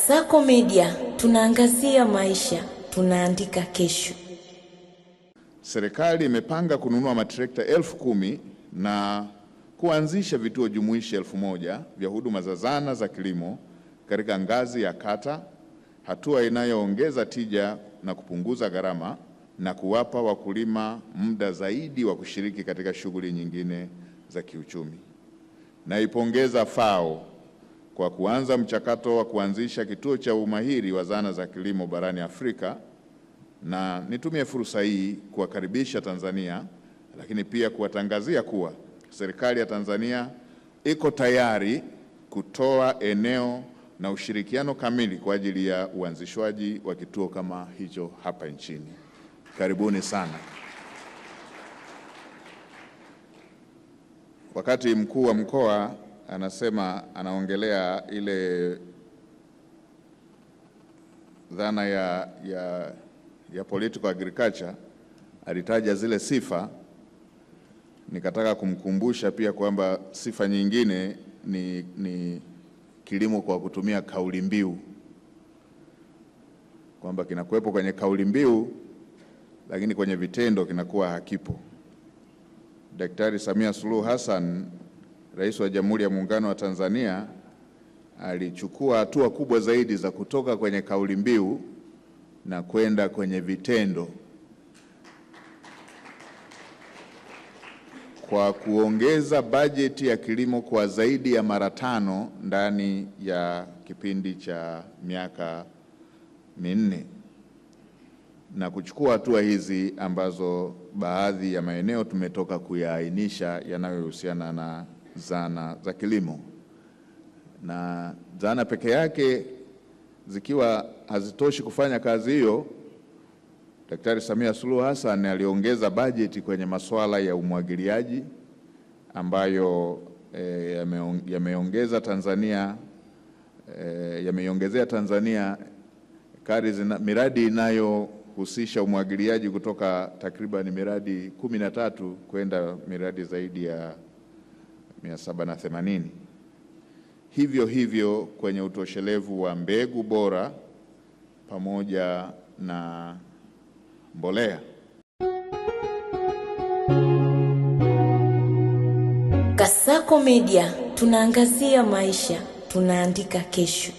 Kasako Media, tunaangazia maisha, tunaandika kesho. Serikali imepanga kununua matrekta 10,000 na kuanzisha vituo jumuishi 1,000 vya huduma za zana za kilimo katika ngazi ya kata, hatua inayoongeza tija na kupunguza gharama na kuwapa wakulima muda zaidi wa kushiriki katika shughuli nyingine za kiuchumi. Naipongeza FAO kwa kuanza mchakato wa kuanzisha kituo cha umahiri wa zana za kilimo barani Afrika, na nitumie fursa hii kuwakaribisha Tanzania, lakini pia kuwatangazia kuwa serikali ya Tanzania iko tayari kutoa eneo na ushirikiano kamili kwa ajili ya uanzishwaji wa kituo kama hicho hapa nchini. Karibuni sana. Wakati mkuu wa mkoa anaongelea ile dhana ya political agriculture, alitaja zile sifa. Nikataka kumkumbusha pia kwamba sifa nyingine ni kilimo kwa kutumia kauli mbiu, kwamba kinakuwepo kwenye kauli mbiu lakini kwenye vitendo kinakuwa hakipo. Daktari Samia Suluhu Hassan, Rais wa Jamhuri ya Muungano wa Tanzania, alichukua hatua kubwa zaidi za kutoka kwenye kauli mbiu na kwenda kwenye vitendo kwa kuongeza bajeti ya kilimo kwa zaidi ya mara 5 ndani ya kipindi cha miaka 4, na kuchukua hatua hizi ambazo baadhi ya maeneo tumetoka kuyaainisha yanayohusiana na zana za kilimo. Na zana peke yake zikiwa hazitoshi kufanya kazi hiyo, Daktari Samia Suluhu Hassan aliongeza bajeti kwenye masuala ya umwagiliaji ambayo yameongezea Tanzania miradi inayohusisha umwagiliaji kutoka takriban miradi 13 kwenda miradi zaidi ya 780. Hivyo kwenye utoshelevu wa mbegu bora pamoja na mbolea. Kasako Media, tunaangazia maisha, tunaandika kesho.